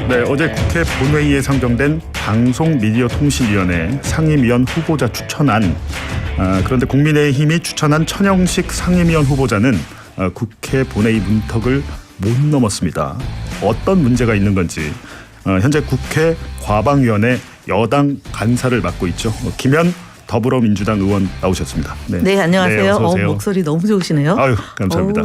네, 어제 국회 본회의에 상정된 방송미디어통신위원회 상임위원 후보자 추천안. 그런데 국민의힘이 추천한 천영식 상임위원 후보자는 국회 본회의 문턱을 못 넘었습니다. 어떤 문제가 있는 건지 현재 국회 과방위원회 여당 간사를 맡고 있죠. 김현 더불어민주당 의원 나오셨습니다. 네, 안녕하세요. 네, 어서 오세요. 목소리 너무 좋으시네요. 아유, 감사합니다.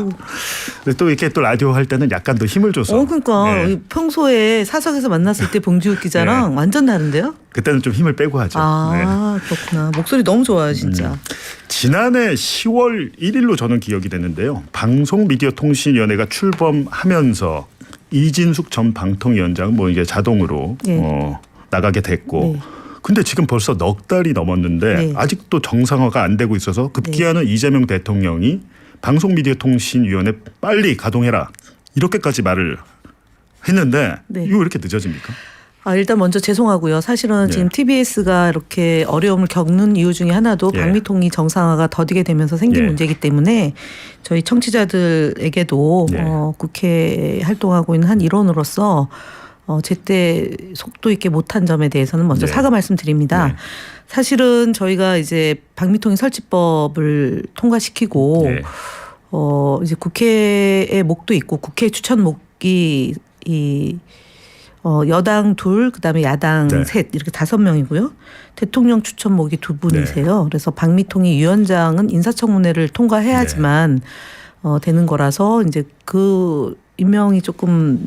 또 이렇게 또 라디오 할 때는 약간 더 힘을 줘서. 그러니까 네. 평소에 사석에서 만났을 때 봉지욱 기자랑 네. 완전 다른데요? 그때는 좀 힘을 빼고 하죠. 그렇구나. 목소리 너무 좋아요, 진짜. 지난해 10월 1일로 저는 기억이 되는데요. 방송미디어통신위원회가 출범하면서 이진숙 전 방통위원장 이게 자동으로 나가게 됐고. 네. 근데 지금 벌써 넉 달이 넘었는데 네. 아직도 정상화가 안 되고 있어서 급기야는 이재명 대통령이 방송미디어통신위원회 빨리 가동해라 이렇게까지 말을 했는데 네. 이거 왜 이렇게 늦어집니까? 일단 먼저 죄송하고요. 사실은 지금 TBS가 이렇게 어려움을 겪는 이유 중에 하나도 방미통이 정상화가 더디게 되면서 생긴 문제이기 때문에 저희 청취자들에게도 국회 활동하고 있는 한 일원으로서 제때 속도 있게 못한 점에 대해서는 먼저 사과 말씀드립니다. 사실은 저희가 이제 방미통일 설치법을 통과시키고 이제 국회의 목도 있고 국회 추천 목이 여당 2, 그다음에 야당 3 이렇게 5명이고요. 대통령 추천 목이 2분이세요. 그래서 방미통일 위원장은 인사청문회를 통과해야지만 되는 거라서 이제 그 임명이 조금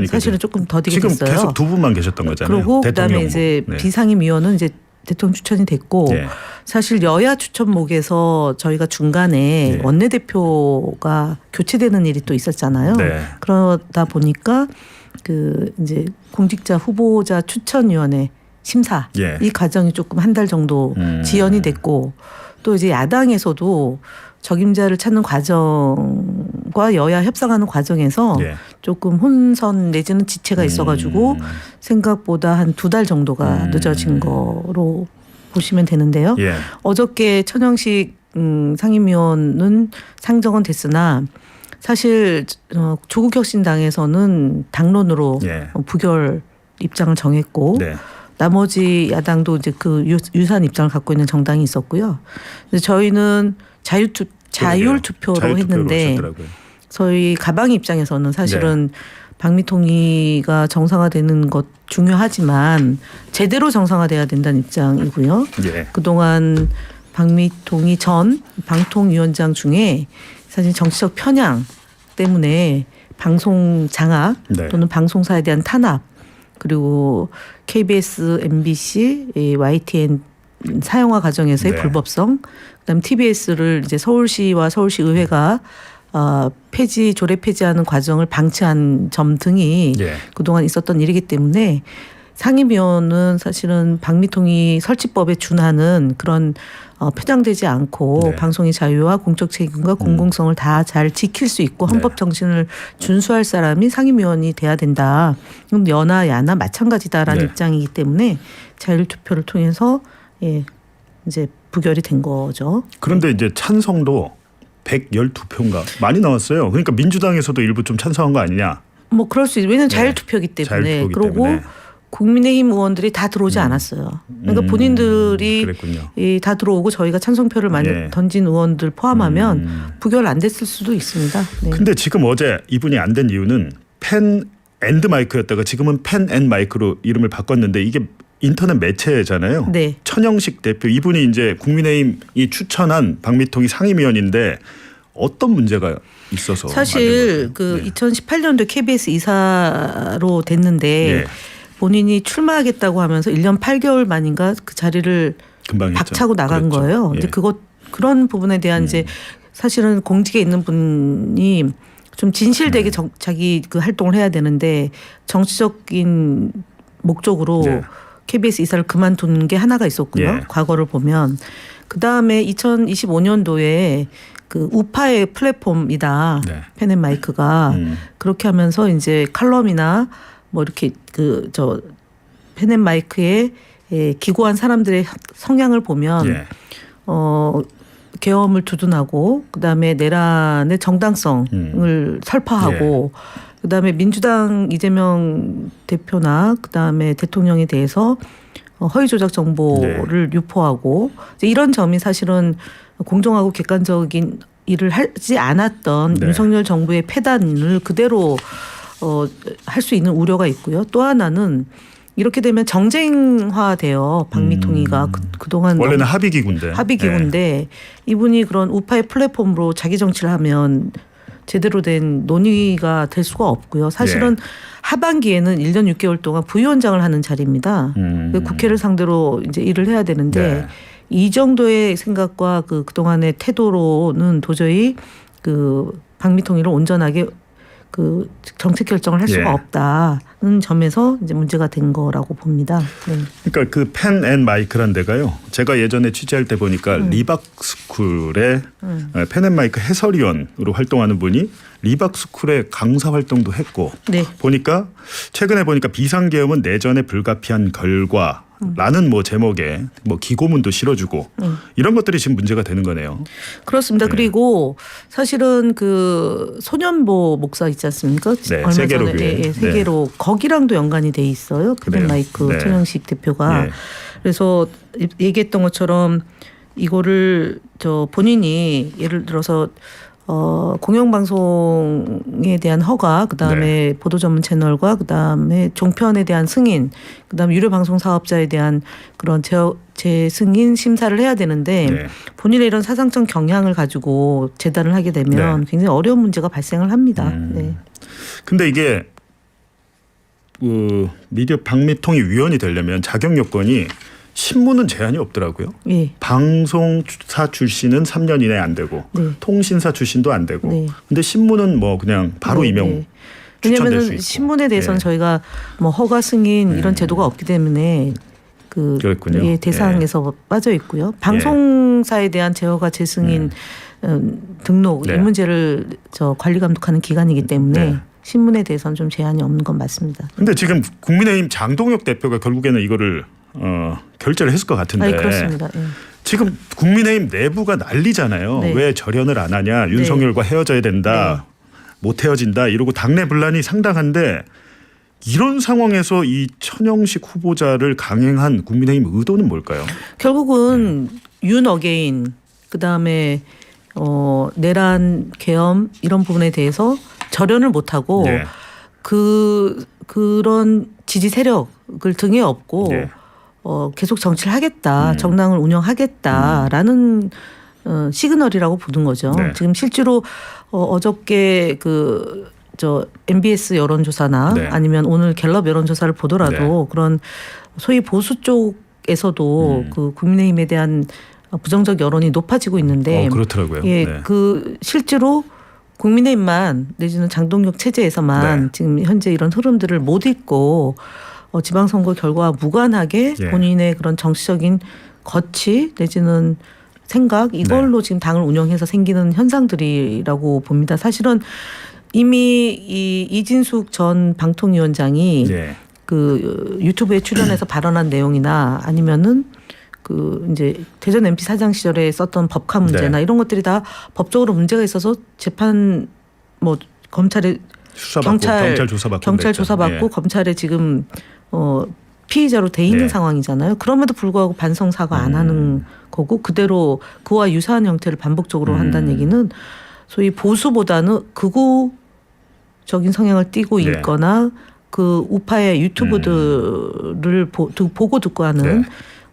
사실은 조금 더디게 지금 됐어요. 계속 2분만 계셨던 거잖아요. 그리고 그다음에 이제 비상임위원은 이제 대통령 추천이 됐고 사실 여야 추천목에서 저희가 중간에 원내대표가 교체되는 일이 또 있었잖아요. 그러다 보니까 그 이제 공직자 후보자 추천위원회 심사 이 과정이 조금 한 달 정도 지연이 됐고 또 이제 야당에서도 적임자를 찾는 과정과 여야 협상하는 과정에서 조금 혼선 내지는 지체가 있어가지고 생각보다 한 2달 정도가 늦어진 거로 보시면 되는데요. 어저께 천영식 상임위원은 상정은 됐으나 사실 조국혁신당에서는 당론으로 부결 입장을 정했고 나머지 야당도 이제 그 유사한 입장을 갖고 있는 정당이 있었고요. 저희는 자율 투표로 했는데 저희 가방위 입장에서는 사실은 방미통일가 정상화되는 것 중요하지만 제대로 정상화돼야 된다는 입장이고요. 그동안 방미통일 전 방통위원장 중에 사실 정치적 편향 때문에 방송 장악 또는 방송사에 대한 탄압 그리고 KBS, MBC, YTN 사용화 과정에서의 불법성, 그다음 TBS를 이제 서울시와 서울시 의회가 조례 폐지하는 과정을 방치한 점 등이 그동안 있었던 일이기 때문에 상임위원은 사실은 방미통일 설치법에 준하는 그런 편향되지 않고 방송의 자유와 공적 책임과 공공성을 다 잘 지킬 수 있고 헌법 정신을 준수할 사람이 상임위원이 돼야 된다. 여나 야나 마찬가지다라는 입장이기 때문에 자율투표를 통해서 이제 부결이 된 거죠. 그런데 이제 찬성도 112표인가 많이 나왔어요. 그러니까 민주당에서도 일부 좀 찬성한 거 아니냐. 그럴 수 있어요. 왜냐하면 자율투표이기 때문에. 그리고 국민의힘 의원들이 다 들어오지 않았어요. 그러니까 본인들이 다 들어오고 저희가 찬성표를 많이 던진 의원들 포함하면 부결 안 됐을 수도 있습니다. 근데 지금 어제 이분이 안 된 이유는 펜 앤드 마이크였다가 지금은 펜 앤 마이크로 이름을 바꿨는데 이게 인터넷 매체잖아요. 천영식 대표 이분이 이제 국민의힘이 추천한 방미통일 상임위원인데 어떤 문제가 있어서 사실 그 2018년도 KBS 이사로 됐는데 본인이 출마하겠다고 하면서 1년 8개월 만인가 그 자리를 박차고 나간 거예요. 이제 그런 부분에 대한 이제 사실은 공직에 있는 분이 좀 진실되게 자기 그 활동을 해야 되는데 정치적인 목적으로 KBS 이사를 그만둔 게 하나가 있었고요. 과거를 보면 그다음에 2025년도에 그 우파의 플랫폼이다. 펜앤마이크가 그렇게 하면서 이제 칼럼이나 이렇게 펜앤마이크의 기고한 사람들의 성향을 보면 계엄을 두둔하고 그다음에 내란의 정당성을 설파하고 그다음에 민주당 이재명 대표나 그다음에 대통령에 대해서 허위 조작 정보를 유포하고 이제 이런 점이 사실은 공정하고 객관적인 일을 하지 않았던 윤석열 정부의 패단을 그대로 할 수 있는 우려가 있고요. 또 하나는 이렇게 되면 정쟁화돼요. 방미통위가 그동안 원래는 합의기구인데 이분이 그런 우파의 플랫폼으로 자기 정치를 하면 제대로 된 논의가 될 수가 없고요. 사실은 하반기에는 1년 6개월 동안 부위원장을 하는 자리입니다. 국회를 상대로 이제 일을 해야 되는데 이 정도의 생각과 그동안의 태도로는 도저히 그 방미통일을 온전하게 그 정책 결정을 할 수가 없다는 점에서 이제 문제가 된 거라고 봅니다. 네. 그러니까 그 펜 앤 마이크란 데가요. 제가 예전에 취재할 때 보니까 리박스쿨의 펜 앤 마이크 해설위원으로 활동하는 분이 리박스쿨의 강사 활동도 했고 보니까 최근에 보니까 비상계엄은 내전에 불가피한 결과. 라는 뭐 제목에 뭐 기고문도 실어주고 이런 것들이 지금 문제가 되는 거네요. 그렇습니다. 그리고 사실은 그 소년보 목사 있지 않습니까? 얼마 세계로 전에 교회. 세계로 거기랑도 연관이 돼 있어요. 펜앤마이크 천영식 대표가. 그래서 얘기했던 것처럼 이거를 본인이 예를 들어서 공영방송에 대한 허가, 그다음에 보도 전문 채널과 그다음에 종편에 대한 승인, 그다음에 유료 방송 사업자에 대한 그런 재승인 심사를 해야 되는데 본인의 이런 사상적 경향을 가지고 재단을 하게 되면 굉장히 어려운 문제가 발생을 합니다. 근데 이게 미디어 방미통위 위원이 되려면 자격 요건이 신문은 제한이 없더라고요. 방송사 출신은 3년 이내 안 되고 통신사 출신도 안 되고. 근데 신문은 뭐 그냥 바로 임용 추천될 수 있고. 왜냐하면 신문에 대해서는 저희가 뭐 허가 승인 이런 제도가 없기 때문에 그렇군요. 대상에서 빠져 있고요. 방송사에 대한 재허가 재승인 등록 이 문제를 관리 감독하는 기관이기 때문에 신문에 대해서는 좀 제한이 없는 건 맞습니다. 근데 지금 국민의힘 장동혁 대표가 결국에는 이거를 결재를 했을 것 같은데 그렇습니다. 지금 국민의힘 내부가 난리잖아요. 왜 절연을 안 하냐. 윤석열과 헤어져야 된다. 못 헤어진다. 이러고 당내 분란이 상당한데 이런 상황에서 이 천영식 후보자를 강행한 국민의힘 의도는 뭘까요? 결국은 윤 어게인 그다음에 내란 계엄 이런 부분에 대해서 절연을 못하고 그런 지지 세력을 등에 업고 계속 정치를 하겠다, 정당을 운영하겠다라는 시그널이라고 보는 거죠. 지금 실제로 어저께 MBS 여론조사나 아니면 오늘 갤럽 여론조사를 보더라도 그런 소위 보수 쪽에서도 그 국민의힘에 대한 부정적 여론이 높아지고 있는데 그렇더라고요. 실제로 국민의힘만 내지는 장동혁 체제에서만 지금 현재 이런 흐름들을 못 읽고 지방선거 결과와 무관하게 본인의 그런 정치적인 거치 내지는 생각 이걸로 지금 당을 운영해서 생기는 현상들이라고 봅니다. 사실은 이미 이 이진숙 전 방통위원장이 그 유튜브에 출연해서 발언한 내용이나 아니면은 이제 대전 MP 사장 시절에 썼던 법카 문제나 이런 것들이 다 법적으로 문제가 있어서 재판 검찰에 경찰 조사받고 검찰에 지금 피의자로 돼 있는 상황이잖아요. 그럼에도 불구하고 반성 사과 안 하는 거고 그대로 그와 유사한 형태를 반복적으로 한다는 얘기는 소위 보수보다는 극우적인 성향을 띠고 있거나 그 우파의 유튜브들을 보고 듣고 하는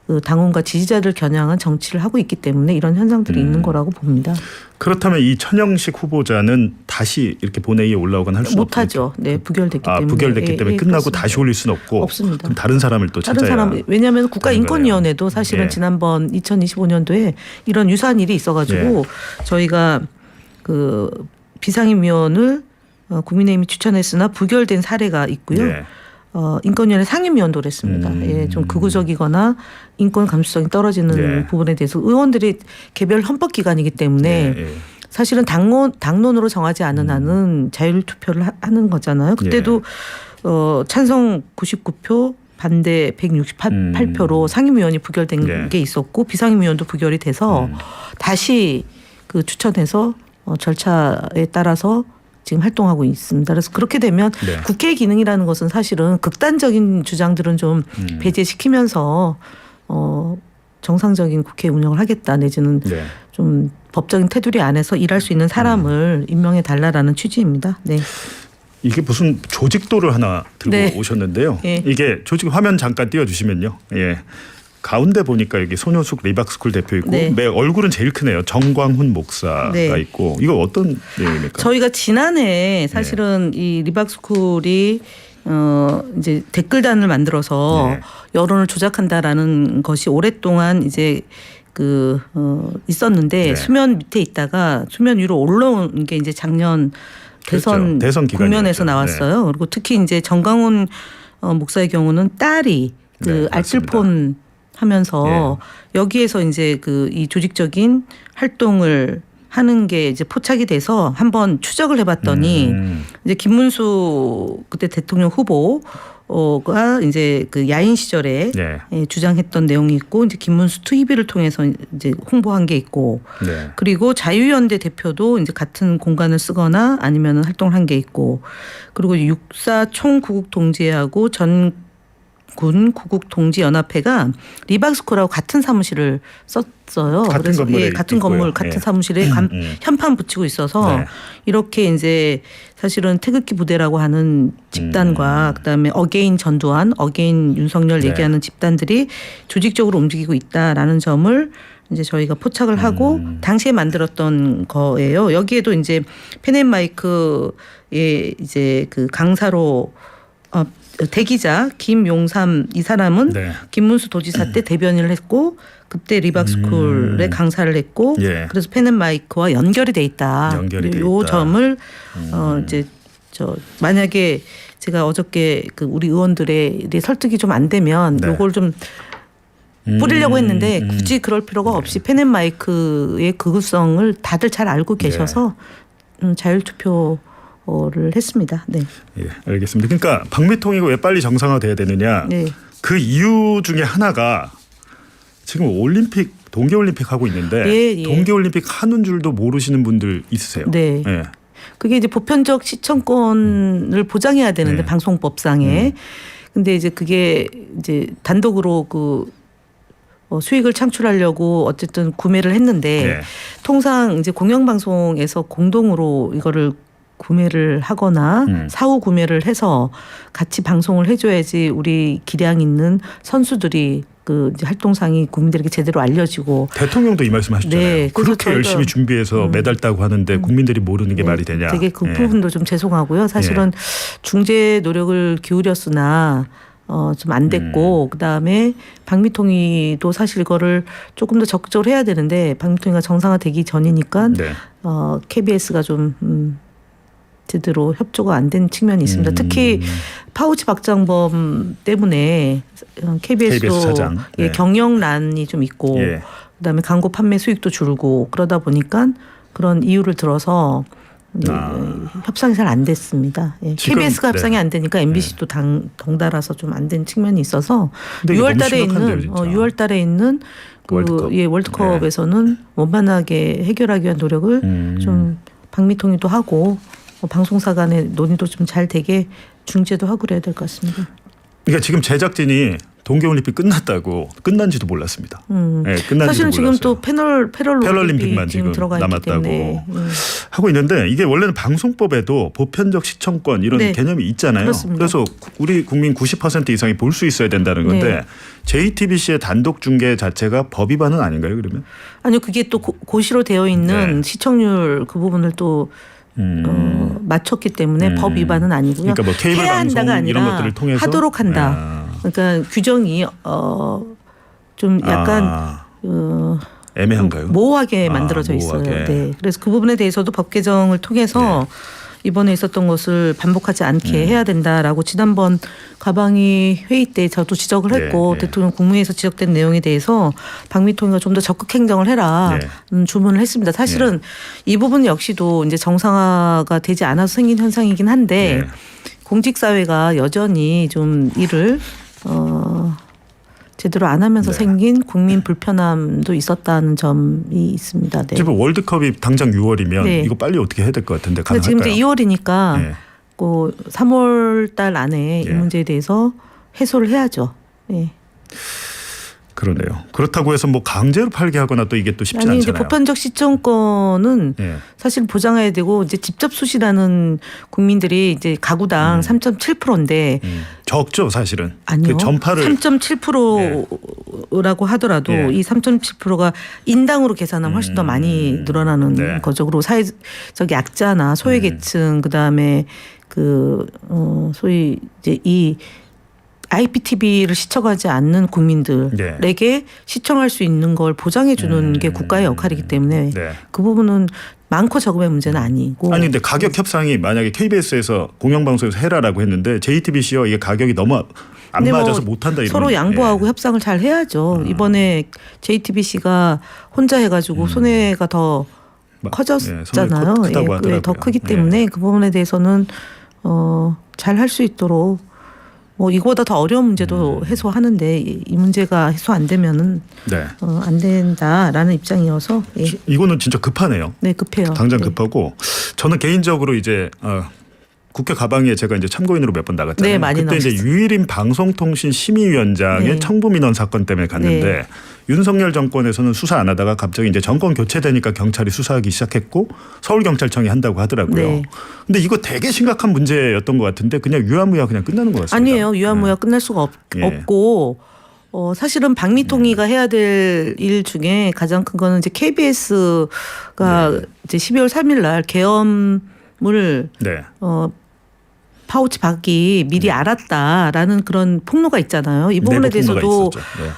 그 당원과 지지자들 겨냥한 정치를 하고 있기 때문에 이런 현상들이 있는 거라고 봅니다. 그렇다면 이 천영식 후보자는 다시 이렇게 본회의에 올라오거나 할 수는 못하죠. 부결됐기 때문에. 부결됐기 때문에 끝나고 그렇습니다. 다시 올릴 수는 없고. 없습니다. 그럼 다른 사람을 또 찾아야. 왜냐하면 국가인권위원회도 사실은 지난번 2025년도에 이런 유사한 일이 있어가지고 저희가 그 비상임위원을 국민의힘이 추천했으나 부결된 사례가 있고요. 인권위원회 상임위원도 그랬습니다. 좀 극우적이거나 인권 감수성이 떨어지는 부분에 대해서 의원들이 개별 헌법기관이기 때문에 사실은 당론으로 정하지 않은 한은 자율투표를 하는 거잖아요. 그때도 찬성 99표 반대 168표로 상임위원이 부결된 게 있었고 비상임위원도 부결이 돼서 다시 그 추천해서 절차에 따라서 지금 활동하고 있습니다. 그래서 그렇게 되면 네. 국회 기능이라는 것은 사실은 극단적인 주장들은 좀 배제시키면서 정상적인 국회 운영을 하겠다 내지는 네. 좀 법적인 테두리 안에서 일할 수 있는 사람을 임명해 달라라는 취지입니다. 네. 이게 무슨 조직도를 하나 들고 네. 오셨는데요. 예. 이게 조직 화면 잠깐 띄워주시면요. 예. 가운데 보니까 여기 손효숙 리박스쿨 대표 있고 네. 얼굴은 제일 크네요. 정광훈 목사가 네. 있고 이거 어떤 내용입니까? 저희가 지난해 사실은 이 리박스쿨이 이제 댓글단을 만들어서 네. 여론을 조작한다라는 것이 오랫동안 이제 있었는데 네. 수면 밑에 있다가 수면 위로 올라온 게 이제 작년 대선 대선 국면에서 기간이었죠. 나왔어요. 그리고 특히 이제 정광훈 목사의 경우는 딸이 네, 알뜰폰 하면서 여기에서 이제 이 조직적인 활동을 하는 게 이제 포착이 돼서 한번 추적을 해봤더니 이제 김문수 그때 대통령 후보가 이제 야인 시절에 네. 주장했던 내용이 있고 이제 김문수 투입비를 통해서 이제 홍보한 게 있고 네. 그리고 자유연대 대표도 이제 같은 공간을 쓰거나 아니면 활동을 한 게 있고 그리고 육사 총구국 동지회하고 군 구국동지연합회가 리박스쿨하고 같은 사무실을 썼어요. 같은 그래서 건물에 같은 있고요. 건물, 같은 사무실에 현판 붙이고 있어서 네. 이렇게 이제 사실은 태극기 부대라고 하는 집단과 그다음에 어게인 전두환, 어게인 윤석열 네. 얘기하는 집단들이 조직적으로 움직이고 있다라는 점을 이제 저희가 포착을 하고 당시에 만들었던 거예요. 여기에도 이제 펜앤마이크의 이제 강사로 대기자 김용삼 이 사람은 네. 김문수 도지사 때 대변인을 했고 그때 리박스쿨에 강사를 했고 그래서 펜앤마이크와 연결이 돼 있다. 이 점을 이제 만약에 제가 어저께 우리 의원들의 설득이 좀 안 되면 요걸 좀 뿌리려고 했는데 굳이 그럴 필요가 없이 펜앤마이크의 극우성을 다들 잘 알고 계셔서 자율투표를 했습니다. 네. 예, 알겠습니다. 그러니까 방미통이고 왜 빨리 정상화돼야 되느냐. 네. 그 이유 중에 하나가 지금 올림픽 동계올림픽 하고 있는데 동계올림픽 하는 줄도 모르시는 분들 있으세요. 네. 예. 그게 이제 보편적 시청권을 보장해야 되는데 방송법상에 근데 이제 그게 이제 단독으로 수익을 창출하려고 어쨌든 구매를 했는데 통상 이제 공영방송에서 공동으로 이거를 구매를 하거나 사후 구매를 해서 같이 방송을 해줘야지 우리 기량 있는 선수들이 이제 활동상이 국민들에게 제대로 알려지고 대통령도 이 말씀하셨잖아요. 네, 그렇게 열심히 준비해서 메달 따고 하는데 국민들이 모르는 게 말이 되냐. 되게 그 부분도 좀 죄송하고요. 사실은 중재 노력을 기울였으나 좀 안 됐고 그다음에 방미통위도 사실 이거를 조금 더 적극적으로 해야 되는데 방미통위가 정상화되기 전이니까 KBS가 좀 제대로 협조가 안 된 측면이 있습니다. 특히 파우치 박장범 때문에 KBS도 사장. 경영난이 좀 있고 그다음에 광고 판매 수익도 줄고 그러다 보니까 그런 이유를 들어서 협상이 잘 안 됐습니다. KBS가 협상이 안 되니까 MBC도 덩달아서 좀 안 된 측면이 있어서 6월달에 있는 월드컵에서는 원만하게 해결하기 위한 노력을 좀 방미통위도 하고 방송사 간의 논의도 좀 잘 되게 중재도 하고 그래야 될 것 같습니다. 그러니까 지금 제작진이 동계올림픽 끝난지도 몰랐습니다. 끝난지도 사실은 지금 몰랐어요. 또 패럴림픽만 지금 들어가 남았다고 있기 하고 있는데 이게 원래는 방송법에도 보편적 시청권 이런 개념이 있잖아요. 그렇습니다. 그래서 우리 국민 90% 이상이 볼 수 있어야 된다는 건데 JTBC의 단독 중계 자체가 법 위반은 아닌가요? 그러면? 아니요. 그게 또 고시로 되어 있는 시청률 그 부분을 또 맞췄기 때문에 법 위반은 아니고요. 그러니까 뭐 케이블 해야 방송 한다가 아니라 이런 것들을 통해서 하도록 한다. 그러니까 규정이 좀 약간 애매한가요? 모호하게 만들어져 있어요. 네. 그래서 그 부분에 대해서도 법 개정을 통해서 이번에 있었던 것을 반복하지 않게 해야 된다라고 지난번 가방위 회의 때 저도 지적을 했고 대통령 국무회의에서 지적된 내용에 대해서 방미통위가 좀 더 적극 행정을 해라 주문을 했습니다. 사실은 이 부분 역시도 이제 정상화가 되지 않아서 생긴 현상이긴 한데 공직사회가 여전히 좀 이를 제대로 안 하면서 네. 생긴 국민 불편함도 있었다는 점이 있습니다. 네. 지금 월드컵이 당장 6월이면 네. 이거 빨리 어떻게 해야 될 것 같은데 그러니까 가능할까요? 지금 이제 2월이니까 네. 3월 달 안에 이 예. 문제에 대해서 해소를 해야죠. 네. 그러네요. 그렇다고 해서 뭐 강제로 팔게 하거나 또 이게 또 쉽지 아니 이제 않잖아요. 보편적 시청권은 예. 사실 보장해야 되고 이제 직접 수시라는 국민들이 이제 가구당 3.7%인데 적죠 사실은. 아니요. 그 전파를 3.7%라고 하더라도 예. 이 3.7%가 인당으로 계산하면 훨씬 더 많이 늘어나는 네. 거죠. 그리고 사회적 약자나 소외계층 그다음에 소위 이제 이 IPTV를 시청하지 않는 국민들에게 시청할 수 있는 걸 보장해 주는 게 국가의 역할이기 때문에 네. 그 부분은 많고 적음의 문제는 아니고. 아니 근데 가격 협상이 만약에 KBS에서 공영방송에서 해라라고 했는데 JTBC와 이게 가격이 너무 안 근데 맞아서 못한다 이런. 서로 양보하고 협상을 잘 해야죠. 이번에 JTBC가 혼자 해가지고 손해가 더 커졌잖아요. 손해가 크다고 하더라고요. 더 크기 때문에 그 부분에 대해서는 잘 할 수 있도록 뭐 이거보다 더 어려운 문제도 해소하는데 이 문제가 해소 안 되면은 네. 안 된다라는 입장이어서 예. 이거는 진짜 급하네요. 네 급해요. 당장 네. 급하고 저는 개인적으로 이제 국회 가방에 제가 이제 참고인으로 몇 번 나갔잖아요. 네, 많이 그때 이제 나오셨어요. 유일인 방송통신심의위원장의 네. 청부민원 사건 때문에 갔는데 네. 윤석열 정권에서는 수사 안 하다가 갑자기 이제 정권 교체되니까 경찰이 수사하기 시작했고 서울경찰청이 한다고 하더라고요. 네. 근데 이거 되게 심각한 문제였던 것 같은데 그냥 유야무야 그냥 끝나는 것 같습니다. 아니에요. 유야무야 끝날 수가 예. 없고 사실은 박미통위가 해야 될 일 중에 가장 큰 거는 이제 KBS가 이제 12월 3일 날 계엄을 네. 파우치 박이 미리 알았다라는 그런 폭로가 있잖아요. 이 부분에 내부 폭로가 대해서도 있었죠. 네.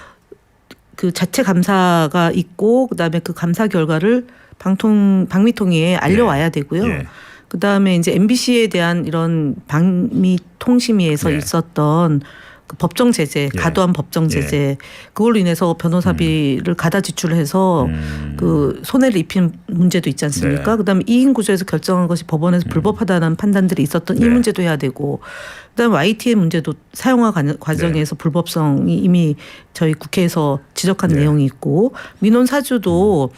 그 자체 감사가 있고 그다음에 그 감사 결과를 방미통위에 알려와야 되고요. 예. 그다음에 이제 MBC에 대한 이런 방미통심위에서 예. 있었던 그 법정 제재, 예. 과도한 법정 제재 그걸로 인해서 변호사비를 가다 지출해서 그 손해를 입힌 문제도 있지 않습니까? 네. 그다음에 이인 구조에서 결정한 것이 법원에서 불법하다는 판단들이 있었던 이 네. 문제도 해야 되고 그다음에 YTN 문제도 사용화 과정에서 불법성이 이미 저희 국회에서 지적한 네. 내용이 있고 민원 사주도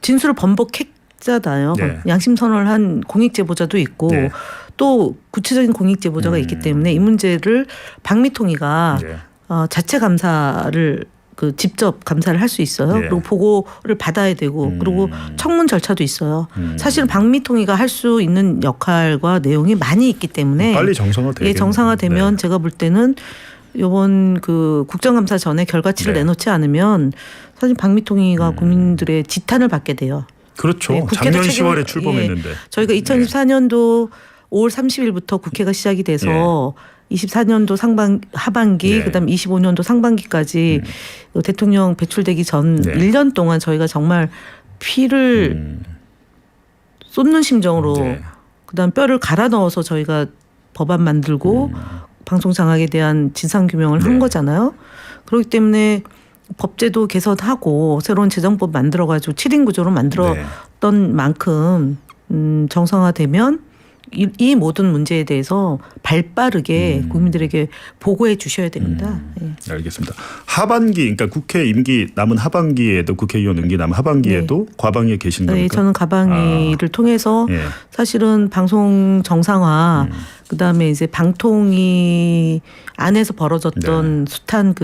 진술을 번복했잖아요. 네. 양심 선언을 한 공익 제보자도 있고 네. 또 구체적인 공익 제보자가 있기 때문에 이 문제를 방미통위가 네. 자체 감사를 직접 감사를 할 수 있어요. 예. 그리고 보고를 받아야 되고 그리고 청문 절차도 있어요. 사실은 방미통위가 할 수 있는 역할과 내용이 많이 있기 때문에 빨리 정상화되겠네요. 예, 정상화되면 네. 제가 볼 때는 이번 그 국정감사 전에 결과치를 네. 내놓지 않으면 사실 방미통위가 국민들의 지탄을 받게 돼요. 그렇죠. 네, 국회도 작년 책임을- 10월에 출범했는데. 저희가 2024년도 5월 30일부터 국회가 시작이 돼서 24년도 하반기 예. 그다음 25년도 상반기까지 대통령 배출되기 전 네. 1년 동안 저희가 정말 피를 쏟는 심정으로 네. 그다음 뼈를 갈아 넣어서 저희가 법안 만들고 방송 장악에 대한 진상 규명을 한 네. 거잖아요. 그렇기 때문에 법제도 개선하고 새로운 재정법 만들어 가지고 7인 구조로 만들었던 만큼 정상화되면 이 모든 문제에 대해서 발빠르게 국민들에게 보고해 주셔야 됩니다. 예. 알겠습니다. 하반기 그러니까 국회 임기 남은 하반기에도 국회의원 임기 남은 하반기에도 과방위에 계신 네, 겁니까? 저는 가방위를 통해서 예. 사실은 방송 정상화 그다음에 이제 방통위 안에서 벌어졌던 숱한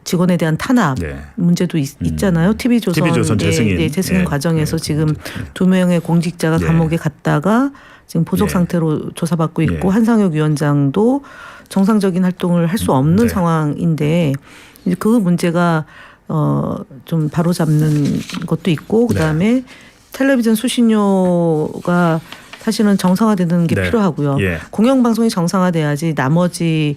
직원에 대한 탄압 네. 문제도 있잖아요. TV조선 재승인 재승인 예. 과정에서 예. 지금 2명의 공직자가 예. 감옥에 갔다가 지금 보석 예. 상태로 조사받고 있고 예. 한상혁 위원장도 정상적인 활동을 할 수 없는 네. 상황인데 이제 그 문제가 좀 바로잡는 것도 있고 그다음에 텔레비전 수신료가 사실은 정상화되는 게 네. 필요하고요. 예. 공영방송이 정상화돼야지 나머지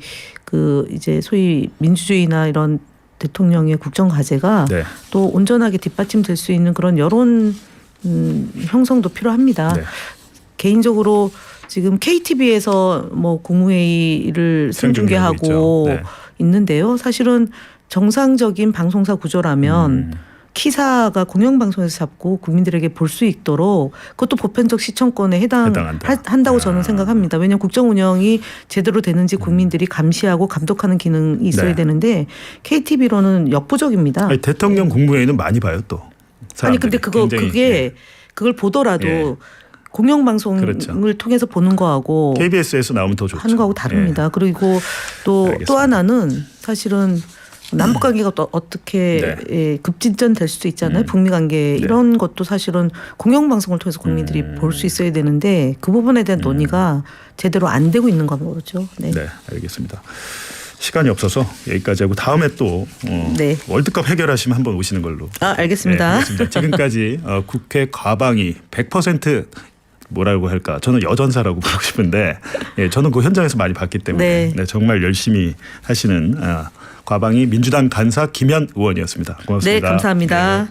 이제 소위 민주주의나 이런 대통령의 국정 과제가 네. 또 온전하게 뒷받침될 수 있는 그런 여론 형성도 필요합니다. 네. 개인적으로 지금 KTV에서 뭐 국무회의를 생중계하고 있죠. 네. 있는데요. 사실은 정상적인 방송사 구조라면 키사가 공영방송에서 잡고 국민들에게 볼 수 있도록 그것도 보편적 시청권에 해당한다고 저는 생각합니다. 왜냐하면 국정 운영이 제대로 되는지 국민들이 감시하고 감독하는 기능이 있어야 네. 되는데 KTV로는 역부족입니다. 아니, 대통령 국무회의는 많이 봐요 또. 아니 근데 그걸 보더라도 공영방송을 그렇죠. 통해서 보는 거하고 KBS에서 나오면 더 좋죠. 하는 거하고 다릅니다. 그리고 또 하나는 사실은 남북관계가 또 어떻게 급진전될 수도 있잖아요. 북미관계 이런 것도 사실은 공영방송을 통해서 국민들이 볼 수 있어야 되는데 그 부분에 대한 논의가 제대로 안 되고 있는 거죠. 네, 알겠습니다. 시간이 없어서 여기까지 하고 다음에 또 월드컵 해결하시면 한번 오시는 걸로. 알겠습니다. 알겠습니다. 지금까지 국회 과방위 100% 뭐라고 할까? 저는 여전사라고 부르고 싶은데 저는 그 현장에서 많이 봤기 때문에 정말 열심히 하시는 과방위 민주당 간사 김현 의원이었습니다. 고맙습니다. 네, 감사합니다.